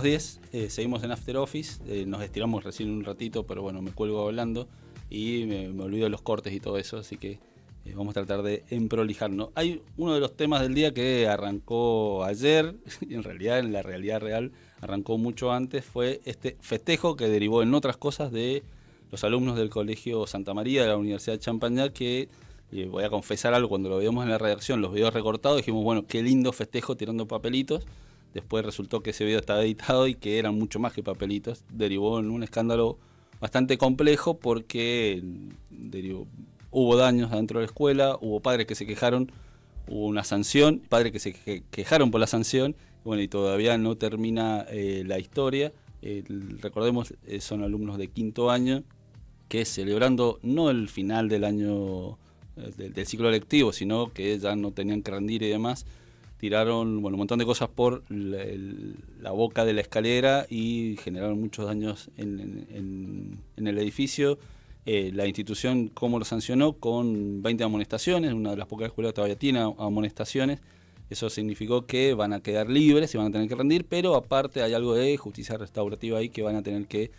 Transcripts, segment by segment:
10, seguimos en After Office, nos estiramos recién un ratito, pero bueno, me cuelgo hablando y me olvido de los cortes y todo eso, así que vamos a tratar de emprolijarnos. Hay uno de los temas del día que arrancó ayer, y en la realidad real arrancó mucho antes, fue este festejo que derivó en otras cosas de los alumnos del Colegio Santa María de la Universidad de Champañá, que voy a confesar algo, cuando lo veíamos en la redacción, los videos recortados, dijimos, bueno, qué lindo festejo tirando papelitos. Después resultó que ese video estaba editado y que eran mucho más que papelitos. Derivó en un escándalo bastante complejo porque hubo daños adentro de la escuela, hubo padres que se quejaron, hubo una sanción, padres que se quejaron por la sanción, bueno, y todavía no termina la historia. Recordemos, son alumnos de quinto año que celebrando no el final del año del ciclo lectivo, sino que ya no tenían que rendir y demás, tiraron un montón de cosas por la boca de la escalera y generaron muchos daños en el edificio. La institución, ¿cómo lo sancionó? Con 20 amonestaciones, una de las pocas escuelas que todavía tiene amonestaciones. Eso significó que van a quedar libres y van a tener que rendir, pero aparte hay algo de justicia restaurativa ahí, que van a tener que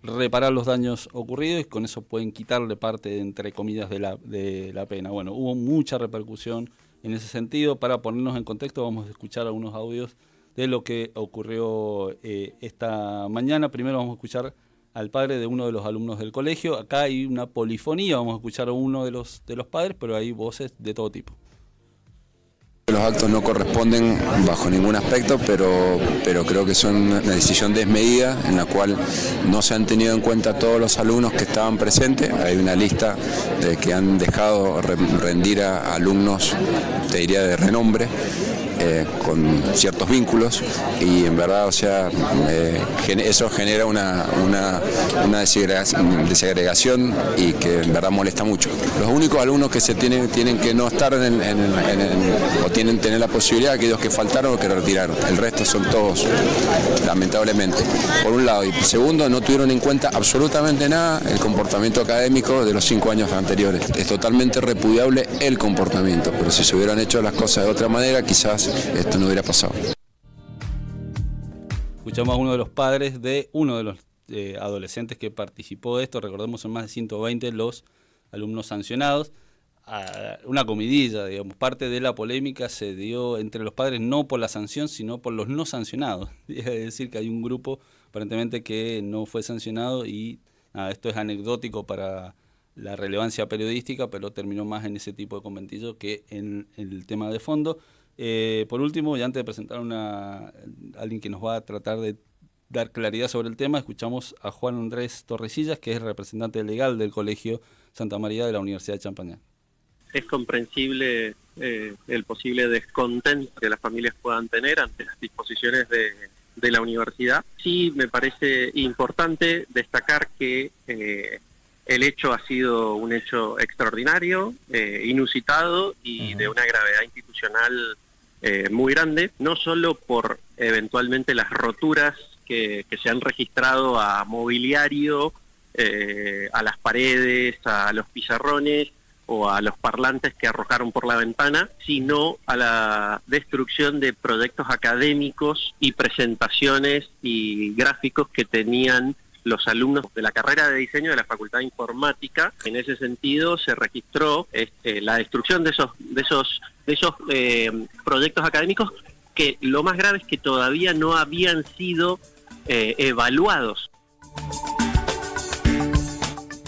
reparar los daños ocurridos y con eso pueden quitarle parte, entre comillas, de la pena. Bueno, hubo mucha repercusión en ese sentido. Para ponernos en contexto, vamos a escuchar algunos audios de lo que ocurrió esta mañana. Primero vamos a escuchar al padre de uno de los alumnos del colegio. Acá hay una polifonía, vamos a escuchar a uno de los padres, pero hay voces de todo tipo. Los actos no corresponden bajo ningún aspecto, pero creo que son una decisión desmedida en la cual no se han tenido en cuenta todos los alumnos que estaban presentes. Hay una lista de que han dejado rendir a alumnos, te diría, de renombre, con ciertos vínculos, y en verdad, o sea, eso genera una desagregación y que en verdad molesta mucho. Los únicos alumnos que se tienen que no estar o tienen que tener la posibilidad, aquellos que faltaron o que retiraron. El resto son todos, lamentablemente, por un lado. Y segundo, no tuvieron en cuenta absolutamente nada el comportamiento académico de los 5 años anteriores. Es totalmente repudiable el comportamiento, pero si se hubieran hecho las cosas de otra manera, quizás esto no hubiera pasado. Escuchamos a uno de los padres de uno de los adolescentes que participó de esto. Recordemos, son más de 120 los alumnos sancionados. Una comidilla, digamos, parte de la polémica se dio entre los padres no por la sanción, sino por los no sancionados. Es decir, que hay un grupo aparentemente que no fue sancionado y esto es anecdótico para la relevancia periodística, pero terminó más en ese tipo de conventillo que en el tema de fondo. Por último, y antes de presentar a alguien que nos va a tratar de dar claridad sobre el tema, escuchamos a Juan Andrés Torrecillas, que es representante legal del Colegio Santa María de la Universidad de Champañá. Es comprensible el posible descontento que las familias puedan tener ante las disposiciones de la universidad. Sí, me parece importante destacar que el hecho ha sido un hecho extraordinario, inusitado y de una gravedad institucional muy grande, no solo por eventualmente las roturas que se han registrado a mobiliario, a las paredes, a los pizarrones o a los parlantes que arrojaron por la ventana, sino a la destrucción de proyectos académicos y presentaciones y gráficos que tenían los alumnos de la carrera de diseño de la Facultad de Informática. En ese sentido se registró la destrucción de esos proyectos académicos, que lo más grave es que todavía no habían sido evaluados.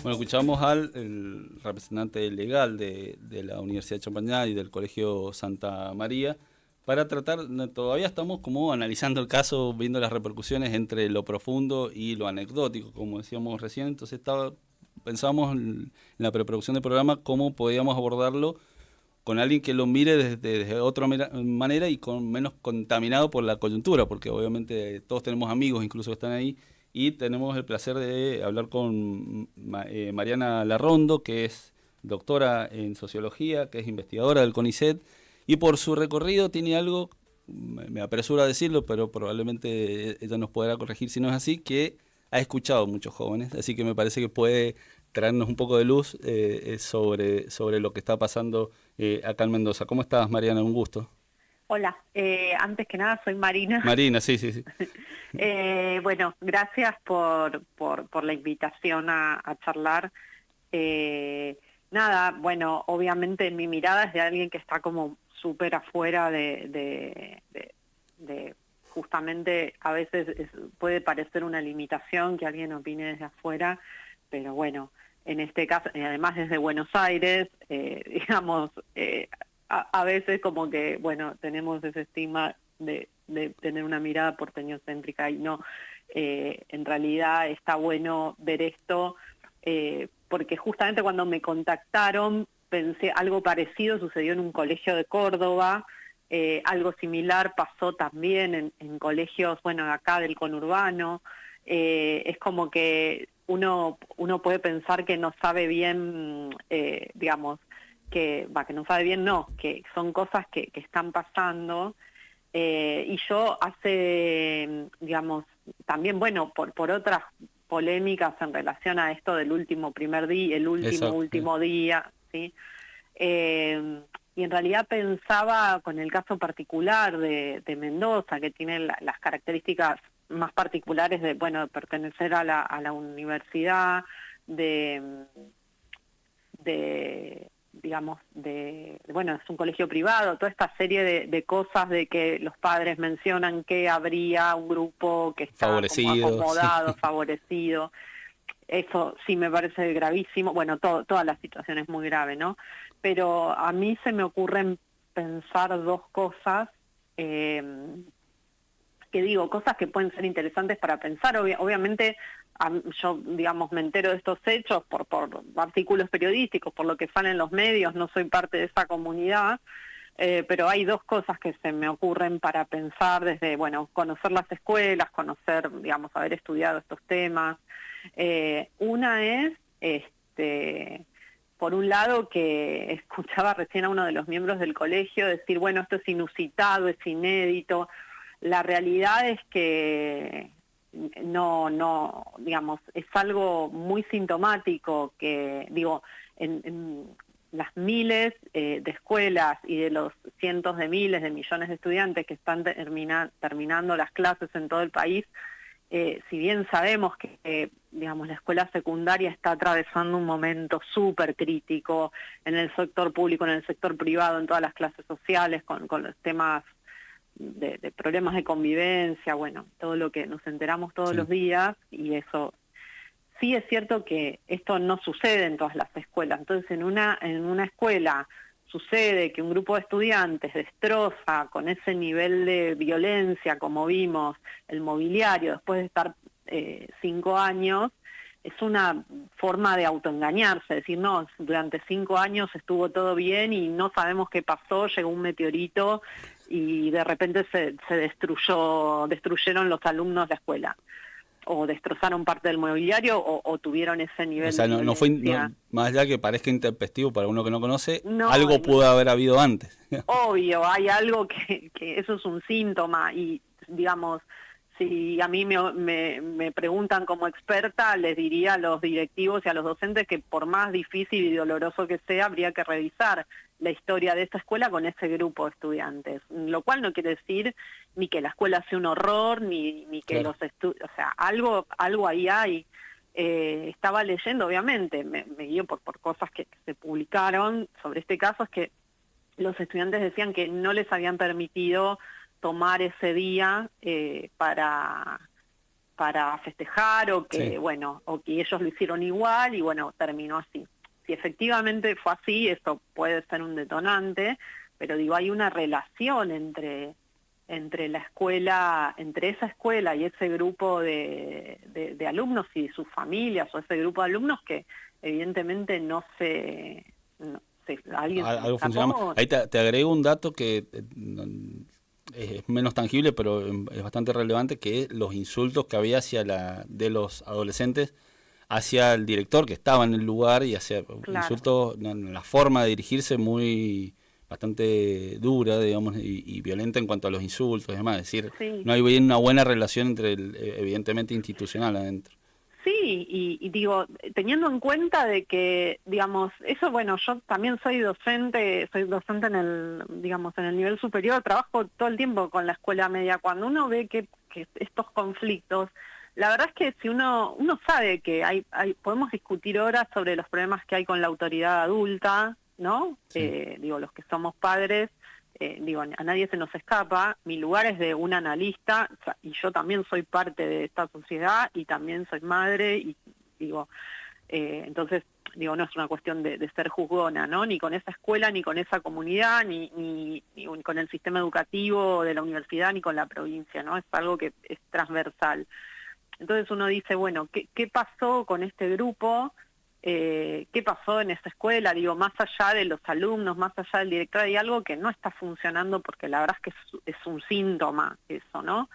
Bueno, escuchamos el representante legal de la Universidad de Champañá y del Colegio Santa María para tratar, todavía estamos como analizando el caso, viendo las repercusiones entre lo profundo y lo anecdótico, como decíamos recién. Entonces pensábamos en la preproducción del programa cómo podíamos abordarlo con alguien que lo mire desde otra manera y con menos contaminado por la coyuntura, porque obviamente todos tenemos amigos incluso que están ahí. Y tenemos el placer de hablar con Mariana Larrondo, que es doctora en sociología, que es investigadora del CONICET, y por su recorrido tiene algo, me apresuro a decirlo, pero probablemente ella nos podrá corregir si no es así, que ha escuchado a muchos jóvenes, así que me parece que puede traernos un poco de luz sobre lo que está pasando acá en Mendoza. ¿Cómo estás, Mariana? Un gusto. Hola, antes que nada soy Marina. Marina, sí, sí, sí. Bueno, gracias por la invitación a charlar. Nada, bueno, obviamente mi mirada es de alguien que está como súper afuera de justamente a veces puede parecer una limitación que alguien opine desde afuera, pero bueno, en este caso, además desde Buenos Aires, digamos, a veces como que, bueno, tenemos ese estigma de tener una mirada porteñocéntrica y no, en realidad está bueno ver esto, porque justamente cuando me contactaron pensé algo parecido sucedió en un colegio de Córdoba, algo similar pasó también en colegios, bueno, acá del conurbano, es como que uno puede pensar que no sabe bien, digamos, que no sabe bien, no, que son cosas que están pasando, y yo hace, digamos, también, bueno, por otras polémicas en relación a esto del último primer día, el último día, ¿sí? Y en realidad pensaba con el caso particular de Mendoza, que tiene las características más particulares de, bueno, de pertenecer a la universidad, digamos, bueno, es un colegio privado, toda esta serie de cosas de que los padres mencionan que habría un grupo que está como acomodado, favorecido. Eso sí me parece gravísimo. Bueno, toda la situación es muy grave, ¿no? Pero a mí se me ocurren pensar dos cosas, que digo, cosas que pueden ser interesantes para pensar. Obviamente, yo, digamos, me entero de estos hechos por artículos periodísticos, por lo que sale en los medios, no soy parte de esa comunidad, pero hay dos cosas que se me ocurren para pensar desde, bueno, conocer las escuelas, conocer, digamos, haber estudiado estos temas. Una es, por un lado, que escuchaba recién a uno de los miembros del colegio decir, bueno, esto es inusitado, es inédito. La realidad es que no, digamos, es algo muy sintomático que, digo, en las miles de escuelas y de los cientos de miles de millones de estudiantes que están terminando las clases en todo el país, si bien sabemos que, digamos, la escuela secundaria está atravesando un momento súper crítico en el sector público, en el sector privado, en todas las clases sociales, con los temas de problemas de convivencia, bueno, todo lo que nos enteramos todos los días, y eso sí es cierto que esto no sucede en todas las escuelas. Entonces, en una escuela sucede que un grupo de estudiantes destroza con ese nivel de violencia, como vimos, el mobiliario después de estar 5 años, es una forma de autoengañarse, decir, no, durante 5 años estuvo todo bien y no sabemos qué pasó, llegó un meteorito y de repente se destruyeron los alumnos la escuela, o destrozaron parte del mobiliario, o tuvieron ese nivel de violencia. No fue, más allá que parezca intempestivo para uno que no conoce, No, algo pudo haber habido antes. Obvio, hay algo que eso es un síntoma, y digamos, si a mí me preguntan como experta, les diría a los directivos y a los docentes que por más difícil y doloroso que sea, habría que revisar la historia de esta escuela con ese grupo de estudiantes, lo cual no quiere decir ni que la escuela sea un horror, ni que claro, los estudios, o sea, algo ahí hay. Estaba leyendo, obviamente, me guío por cosas que se publicaron sobre este caso, es que los estudiantes decían que no les habían permitido tomar ese día para festejar, o que bueno, o que ellos lo hicieron igual y bueno, terminó así. Si efectivamente fue así, eso puede ser un detonante, pero digo, hay una relación entre la escuela, entre esa escuela y ese grupo de alumnos y sus familias, o ese grupo de alumnos que evidentemente no se alguien algo funcionamos. Ahí te agrego un dato que es menos tangible, pero es bastante relevante, que es los insultos que había de los adolescentes hacia el director que estaba en el lugar, y hacia insultos, la forma de dirigirse bastante dura, digamos, y violenta en cuanto a los insultos y demás. Es decir, no hay bien una buena relación entre evidentemente institucional adentro. Sí, y digo, teniendo en cuenta de que, digamos, eso, bueno, yo también soy docente en el, digamos, en el nivel superior, trabajo todo el tiempo con la escuela media. Cuando uno ve que estos conflictos, la verdad es que si uno sabe que podemos discutir horas sobre los problemas que hay con la autoridad adulta, ¿no? Sí. Digo, los que somos padres, digo, a nadie se nos escapa, mi lugar es de un analista, o sea, y yo también soy parte de esta sociedad y también soy madre, y digo, entonces, digo, no es una cuestión de ser juzgona, ¿no? Ni con esa escuela, ni con esa comunidad, ni con el sistema educativo de la universidad, ni con la provincia, ¿no? Es algo que es transversal. Entonces uno dice, bueno, ¿qué pasó con este grupo? ¿Qué pasó en esa escuela? Digo, más allá de los alumnos, más allá del director, hay algo que no está funcionando, porque la verdad es que es un síntoma eso, ¿no?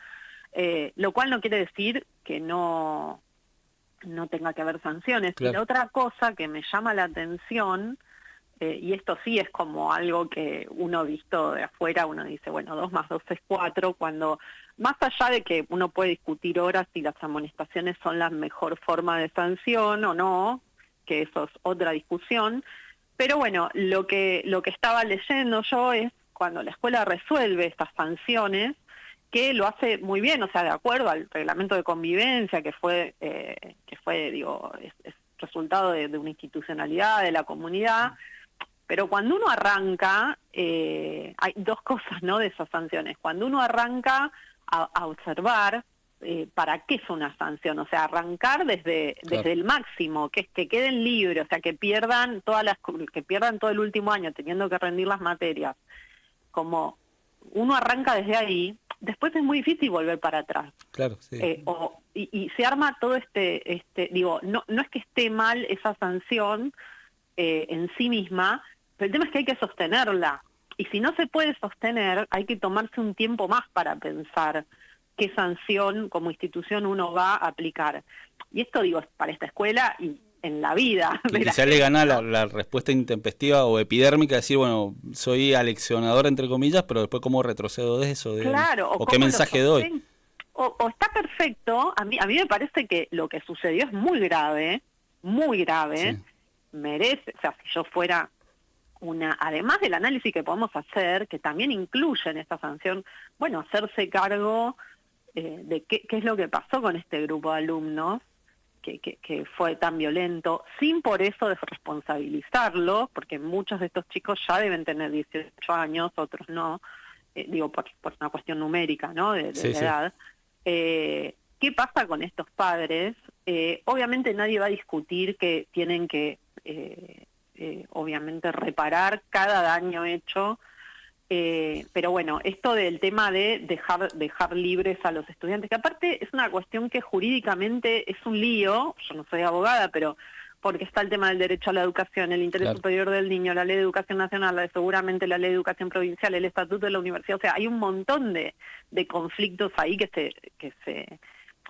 Lo cual no quiere decir que no tenga que haber sanciones. Claro. Y la otra cosa que me llama la atención, y esto sí es como algo que uno visto de afuera, uno dice, bueno, 2 más 2 es 4, cuando más allá de que uno puede discutir horas si las amonestaciones son la mejor forma de sanción o no, que eso es otra discusión, pero bueno, lo que estaba leyendo yo es cuando la escuela resuelve estas sanciones, que lo hace muy bien, o sea, de acuerdo al reglamento de convivencia, que fue digo, es resultado de una institucionalidad de la comunidad, pero cuando uno arranca, hay 2 cosas, ¿no?, de esas sanciones. Cuando uno arranca a observar para qué es una sanción, o sea, arrancar desde el máximo, que es que queden libres, o sea, que pierdan todo el último año teniendo que rendir las materias. Como uno arranca desde ahí, después es muy difícil volver para atrás. Claro, sí. Y se arma todo digo, no es que esté mal esa sanción en sí misma, pero el tema es que hay que sostenerla. Y si no se puede sostener, hay que tomarse un tiempo más para pensar qué sanción como institución uno va a aplicar. Y esto, digo, es para esta escuela y en la vida. Que quizá le gana la respuesta intempestiva o epidérmica, decir, bueno, soy aleccionador entre comillas, pero después cómo retrocedo de eso, claro, o qué mensaje doy. O está perfecto, a mí me parece que lo que sucedió es muy grave, sí. Merece, o sea, si yo fuera además del análisis que podemos hacer, que también incluye en esta sanción, bueno, hacerse cargo de qué es lo que pasó con este grupo de alumnos, que fue tan violento, sin por eso desresponsabilizarlo, porque muchos de estos chicos ya deben tener 18 años, otros no, digo, por una cuestión numérica, ¿no?, de la edad. ¿Qué pasa con estos padres? Obviamente nadie va a discutir que tienen que, obviamente, reparar cada daño hecho, pero bueno, esto del tema de dejar libres a los estudiantes, que aparte es una cuestión que jurídicamente es un lío, yo no soy abogada, pero porque está el tema del derecho a la educación, el interés superior del niño, la ley de educación nacional, seguramente la ley de educación provincial, el estatuto de la universidad, o sea, hay un montón de conflictos ahí que se...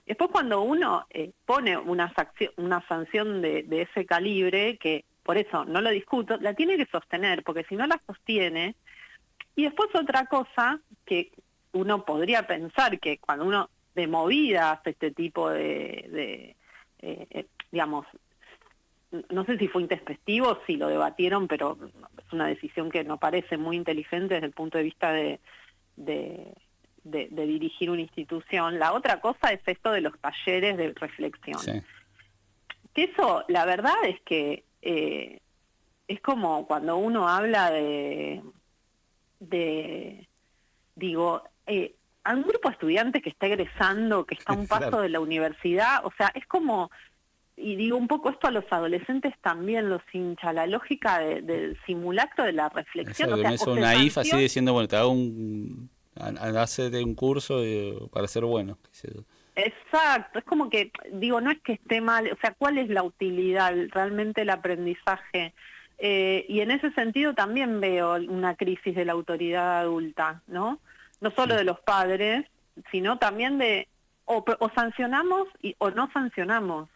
Después cuando uno pone una sanción de ese calibre, que por eso no lo discuto, la tiene que sostener, porque si no la sostiene... Y después otra cosa que uno podría pensar, que cuando uno de movida hace este tipo digamos, no sé si fue intempestivo, si lo debatieron, pero es una decisión que no parece muy inteligente desde el punto de vista de dirigir una institución. La otra cosa es esto de los talleres de reflexión. Sí. Que eso, la verdad es que es como cuando uno habla digo, a un grupo de estudiantes que está egresando, que está a un paso de la universidad, o sea, es como, y digo un poco esto a los adolescentes también los hincha, la lógica del simulacro de la reflexión. Eso, o sea, eso naif así diciendo, bueno, te hago hacete un curso para ser bueno. Exacto, es como que, digo, no es que esté mal, o sea, ¿cuál es la utilidad, realmente el aprendizaje? Y en ese sentido también veo una crisis de la autoridad adulta, ¿no? No solo de los padres, sino también de o sancionamos o no sancionamos,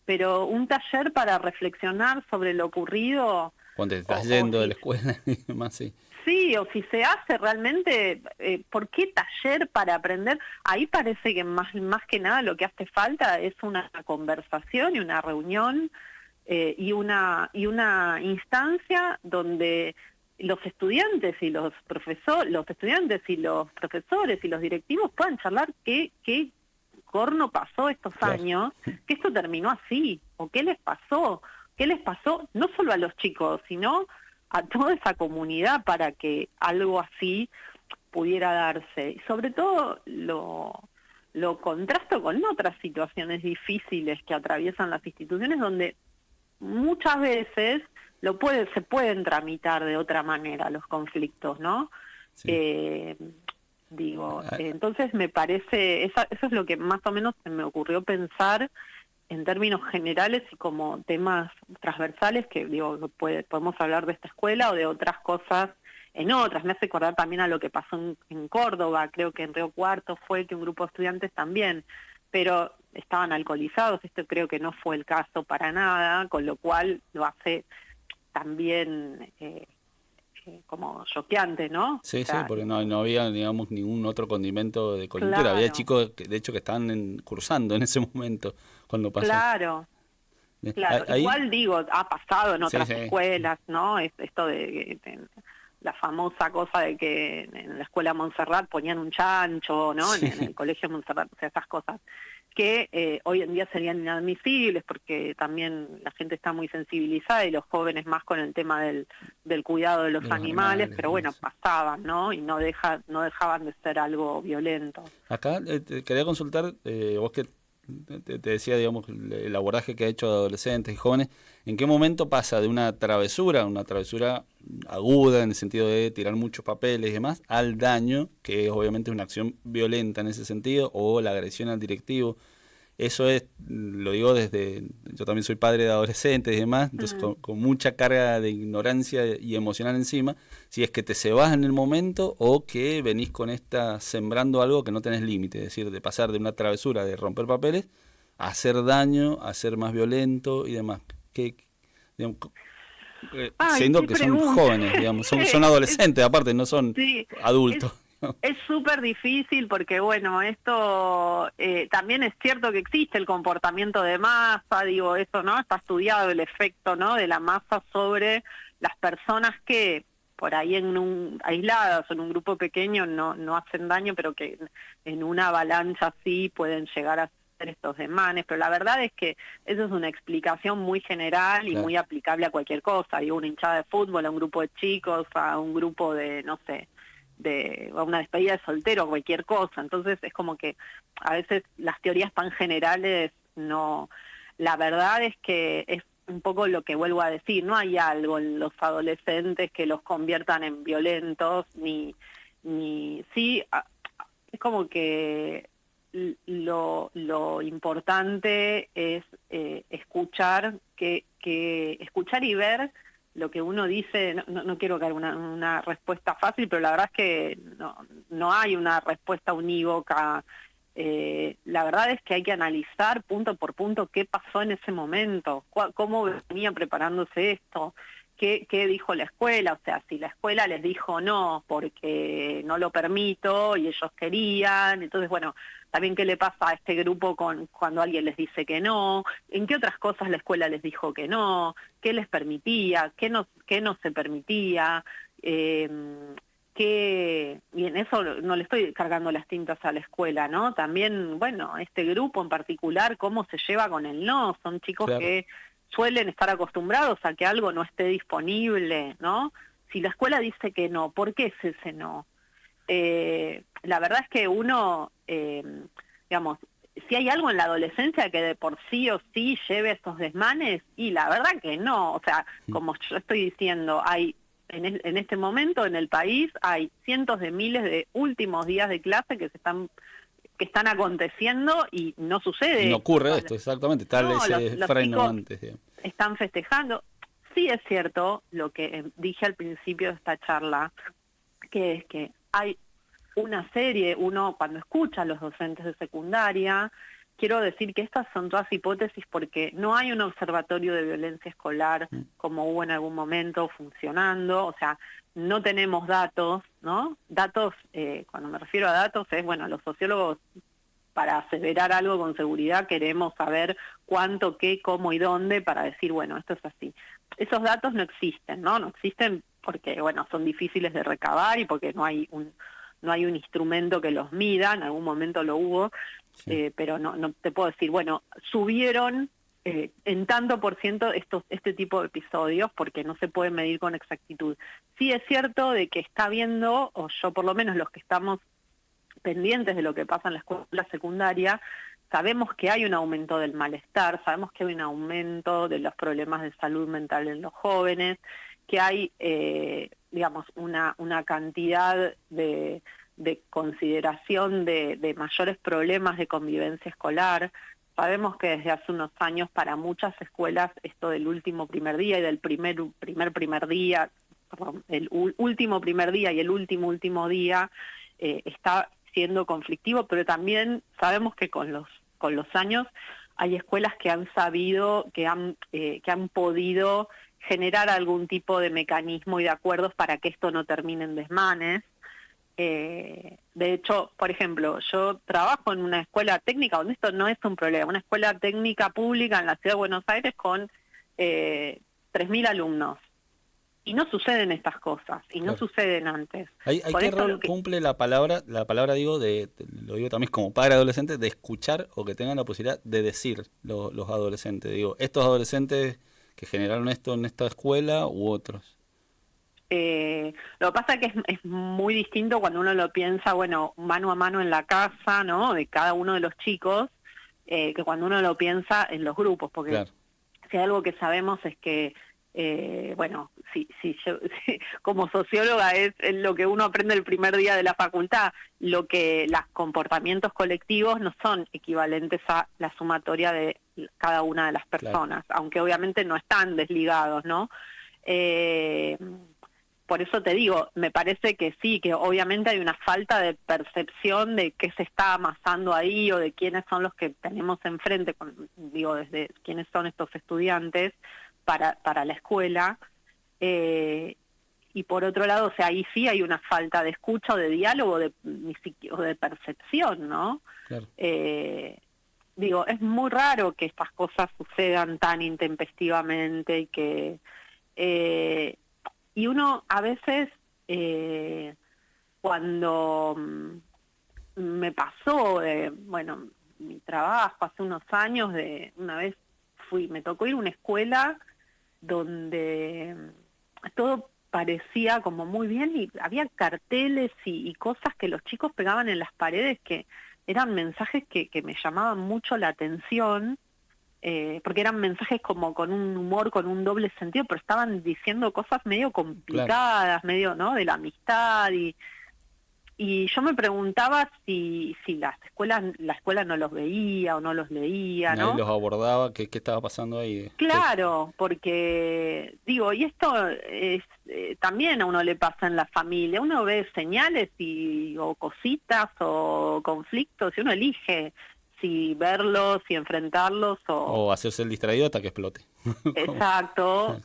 pero un taller para reflexionar sobre lo ocurrido. Cuando te estás yendo de la escuela y demás, sí. sí, o si se hace realmente, ¿por qué taller para aprender? Ahí parece que más que nada lo que hace falta es una conversación y una reunión y una instancia donde los estudiantes y los profesores y los directivos puedan charlar qué corno pasó estos años, que esto terminó así, o qué les pasó no solo a los chicos, sino a toda esa comunidad para que algo así pudiera darse. Y sobre todo lo contrasto con otras situaciones difíciles que atraviesan las instituciones donde muchas veces se pueden tramitar de otra manera los conflictos, ¿no? Sí. Entonces me parece, eso es lo que más o menos se me ocurrió pensar en términos generales y como temas transversales que podemos hablar de esta escuela o de otras cosas en otras. Me hace acordar también a lo que pasó en Córdoba, creo que en Río Cuarto fue que un grupo de estudiantes también, pero estaban alcoholizados, esto creo que no fue el caso para nada, con lo cual lo hace también como choqueante, ¿no? Sí, o sea, sí, porque no había, digamos, ningún otro condimento de coyuntura. Claro. Había chicos, de hecho, que estaban cursando en ese momento cuando pasó. Claro. Ahí, igual ha pasado en otras escuelas, ¿no? Esto de la famosa cosa de que en la escuela Montserrat ponían un chancho, ¿no? En el colegio Montserrat, o sea, esas cosas que hoy en día serían inadmisibles porque también la gente está muy sensibilizada y los jóvenes más con el tema del cuidado de los animales, pero bueno, pasaban, ¿no? Y no dejaban de ser algo violento. Acá te quería consultar, vos que te decía, digamos, el abordaje que ha hecho de adolescentes y jóvenes, ¿en qué momento pasa de una travesura aguda en el sentido de tirar muchos papeles y demás, al daño, que es obviamente una acción violenta en ese sentido, o la agresión al directivo? Eso es, lo digo yo también soy padre de adolescentes y demás, entonces con mucha carga de ignorancia y emocional encima, si es que te cebás en el momento o que venís con sembrando algo que no tenés límite, es decir, de pasar de una travesura de romper papeles a hacer daño, a ser más violento y demás. Siendo que son jóvenes, digamos, son adolescentes, aparte, no son adultos. Es súper difícil porque, bueno, esto también es cierto que existe el comportamiento de masa, eso, ¿no? Está estudiado el efecto, ¿no? De la masa sobre las personas que por ahí aisladas o en un grupo pequeño no hacen daño, pero que en una avalancha sí pueden llegar a hacer estos desmanes. Pero la verdad es que eso es una explicación muy general y muy aplicable a cualquier cosa. Una hinchada de fútbol, a un grupo de chicos, a un grupo de, no sé, a una despedida de soltero, cualquier cosa. Entonces es como que a veces las teorías tan generales no... La verdad es que es un poco lo que vuelvo a decir, no hay algo en los adolescentes que los conviertan en violentos, ni sí, es como que lo importante es escuchar y ver lo que uno dice. No quiero que haya una respuesta fácil, pero la verdad es que no hay una respuesta unívoca. La verdad es que hay que analizar punto por punto qué pasó en ese momento, cómo venía preparándose esto, qué dijo la escuela, o sea, si la escuela les dijo no porque no lo permito y ellos querían, entonces bueno, también qué le pasa a este grupo cuando alguien les dice que no, en qué otras cosas la escuela les dijo que no, qué les permitía, qué no se permitía, y en eso no le estoy cargando las tintas a la escuela, ¿no? También, bueno, este grupo en particular, cómo se lleva con el no, son chicos que suelen estar acostumbrados a que algo no esté disponible, ¿no? Si la escuela dice que no, ¿por qué es ese no? La verdad es que uno, digamos, si hay algo en la adolescencia que de por sí o sí lleve estos desmanes, y la verdad que no, o sea, como yo estoy diciendo, hay en este momento en el país hay cientos de miles de últimos días de clase que están aconteciendo y no sucede. No ocurre esto, exactamente, tal ese freno antes. Digamos. Están festejando. Sí es cierto lo que dije al principio de esta charla, que es que hay una serie, uno cuando escucha a los docentes de secundaria, quiero decir que estas son todas hipótesis porque no hay un observatorio de violencia escolar como hubo en algún momento funcionando, o sea, no tenemos datos, ¿no? Datos, cuando me refiero a datos, es, bueno, los sociólogos, para aseverar algo con seguridad, queremos saber cuánto, qué, cómo y dónde para decir, bueno, esto es así. Esos datos no existen, ¿no? No existen porque, bueno, son difíciles de recabar y porque no hay un instrumento que los mida. En algún momento lo hubo, sí. Pero no te puedo decir, bueno, subieron en tanto por ciento este tipo de episodios, porque no se puede medir con exactitud. Sí es cierto de que está viendo, o yo por lo menos los que estamos pendientes de lo que pasa en la escuela secundaria, sabemos que hay un aumento del malestar, sabemos que hay un aumento de los problemas de salud mental en los jóvenes, que hay, digamos, una cantidad de consideración de mayores problemas de convivencia escolar. Sabemos que desde hace unos años para muchas escuelas esto del último primer día y del primer día, perdón, el último primer día y el último día está siendo conflictivo, pero también sabemos que con los años hay escuelas que han sabido, que han podido generar algún tipo de mecanismo y de acuerdos para que esto no termine en desmanes. De hecho, por ejemplo, yo trabajo en una escuela técnica donde esto no es un problema, una escuela técnica pública en la ciudad de Buenos Aires con 3.000 alumnos. Y no suceden estas cosas, y no suceden antes. ¿Qué rol cumple la palabra digo, lo digo también como padre adolescente, de escuchar o que tengan la posibilidad de decir los adolescentes? Digo, estos adolescentes que generaron esto en esta escuela u otros. Lo que pasa es que es muy distinto cuando uno lo piensa, bueno, mano a mano en la casa, ¿no? De cada uno de los chicos, que cuando uno lo piensa en los grupos, porque claro, si hay algo que sabemos es que bueno, yo como socióloga es lo que uno aprende el primer día de la facultad, lo que los comportamientos colectivos no son equivalentes a la sumatoria de cada una de las personas, claro, aunque obviamente no están desligados, ¿no? Por eso te digo, me parece que sí, que obviamente hay una falta de percepción de qué se está amasando ahí o de quiénes son los que tenemos enfrente, desde quiénes son estos estudiantes para la escuela, y por otro lado, o sea, ahí sí hay una falta de escucha o de diálogo o de percepción, ¿no? Claro. Es muy raro que estas cosas sucedan tan intempestivamente y que y uno a veces cuando me pasó, mi trabajo hace unos años, una vez me tocó ir a una escuela donde todo parecía como muy bien y había carteles y cosas que los chicos pegaban en las paredes que eran mensajes que me llamaban mucho la atención, porque eran mensajes como con un humor, con un doble sentido, pero estaban diciendo cosas medio complicadas, claro, medio, ¿no?, de la amistad, y yo me preguntaba si la escuela no los veía o no los leía, ¿no? Nadie los abordaba, ¿qué estaba pasando ahí? Claro, porque, y esto es también a uno le pasa en la familia, uno ve señales o cositas o conflictos y uno elige si verlos, si enfrentarlos o hacerse el distraído hasta que explote. Exacto,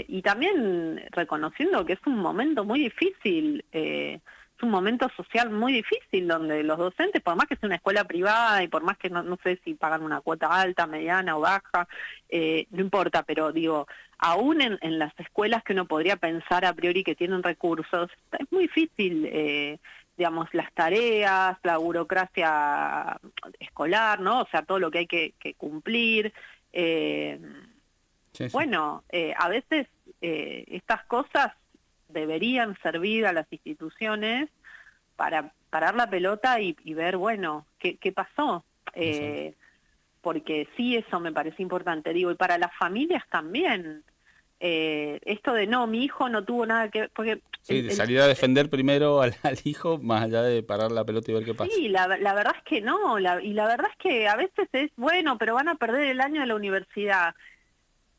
y también reconociendo que es un momento muy difícil, es un momento social muy difícil donde los docentes, por más que sea una escuela privada y por más que no sé si pagan una cuota alta, mediana o baja, no importa, pero aún en las escuelas que uno podría pensar a priori que tienen recursos, es muy difícil, las tareas, la burocracia escolar, ¿no? O sea, todo lo que hay que cumplir. Sí. Bueno, a veces estas cosas deberían servir a las instituciones para parar la pelota y ver, bueno, qué pasó. Porque sí, eso me parece importante. Y para las familias también. Esto de mi hijo no tuvo nada que ver, porque sí, salir a defender primero al hijo más allá de parar la pelota y ver qué pasa. Sí, la verdad es que no, y la verdad es que a veces es bueno, pero van a perder el año de la universidad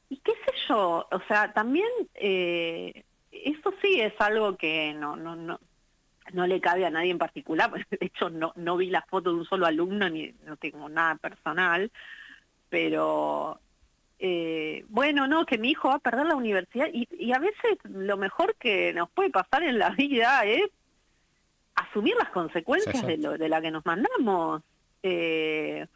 y qué sé yo, o sea, también eso sí es algo que no le cabe a nadie en particular, de hecho no vi la foto de un solo alumno ni no tengo nada personal, pero bueno, no, que mi hijo va a perder la universidad, y a veces lo mejor que nos puede pasar en la vida es asumir las consecuencias de la que nos mandamos. Eso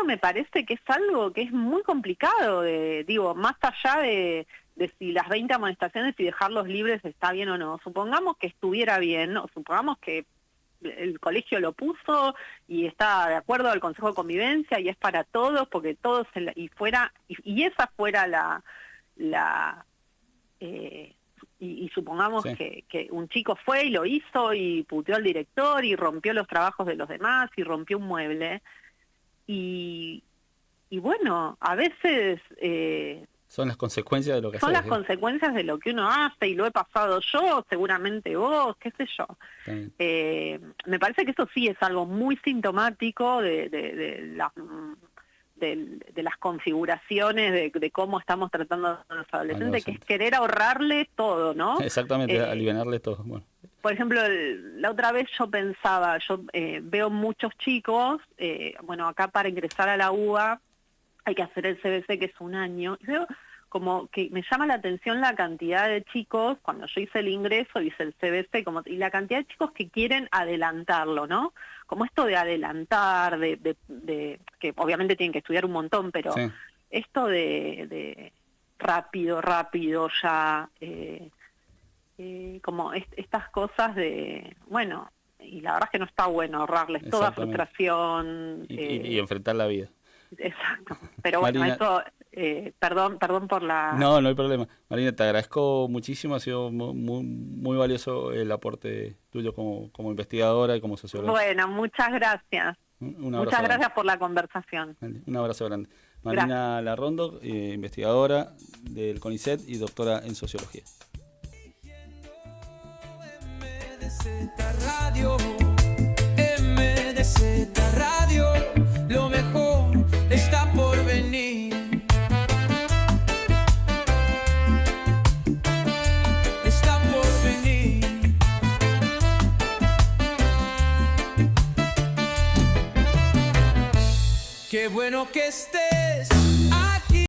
me parece que es algo que es muy complicado, digo, más allá de si las 20 amonestaciones y dejarlos libres está bien o no. Supongamos que estuviera bien, ¿no? Supongamos que el colegio lo puso y está de acuerdo al Consejo de Convivencia y es para todos, porque todos y esa fuera y supongamos que un chico fue y lo hizo y puteó al director y rompió los trabajos de los demás y rompió un mueble, y bueno, a veces son las consecuencias de lo que son las consecuencias de lo que uno hace, y lo he pasado yo, seguramente vos, qué sé yo. Me parece que eso sí es algo muy sintomático de las configuraciones de cómo estamos tratando a los adolescentes, que es querer ahorrarle todo, ¿no? Exactamente, alivianarle todo. Bueno. Por ejemplo, la otra vez yo pensaba, veo muchos chicos, bueno, acá para ingresar a la UBA hay que hacer el CBC, que es 1 año, y veo como que me llama la atención la cantidad de chicos, cuando yo hice el ingreso, hice el CBC, y la cantidad de chicos que quieren adelantarlo, ¿no? Como esto de adelantar, que obviamente tienen que estudiar un montón, pero sí, esto de rápido ya, como estas cosas de, bueno, y la verdad es que no está bueno ahorrarles toda frustración. Y enfrentar la vida. Exacto, pero bueno, Marina, eso, perdón por la... No hay problema. Marina, te agradezco muchísimo, ha sido muy valioso el aporte tuyo como investigadora y como socióloga. Bueno, muchas gracias. Muchas gracias por la conversación. Un abrazo grande. Marina Larrondo, investigadora del CONICET y doctora en sociología. MDZ Radio, lo mejor está por venir. Está por venir. Qué bueno que estés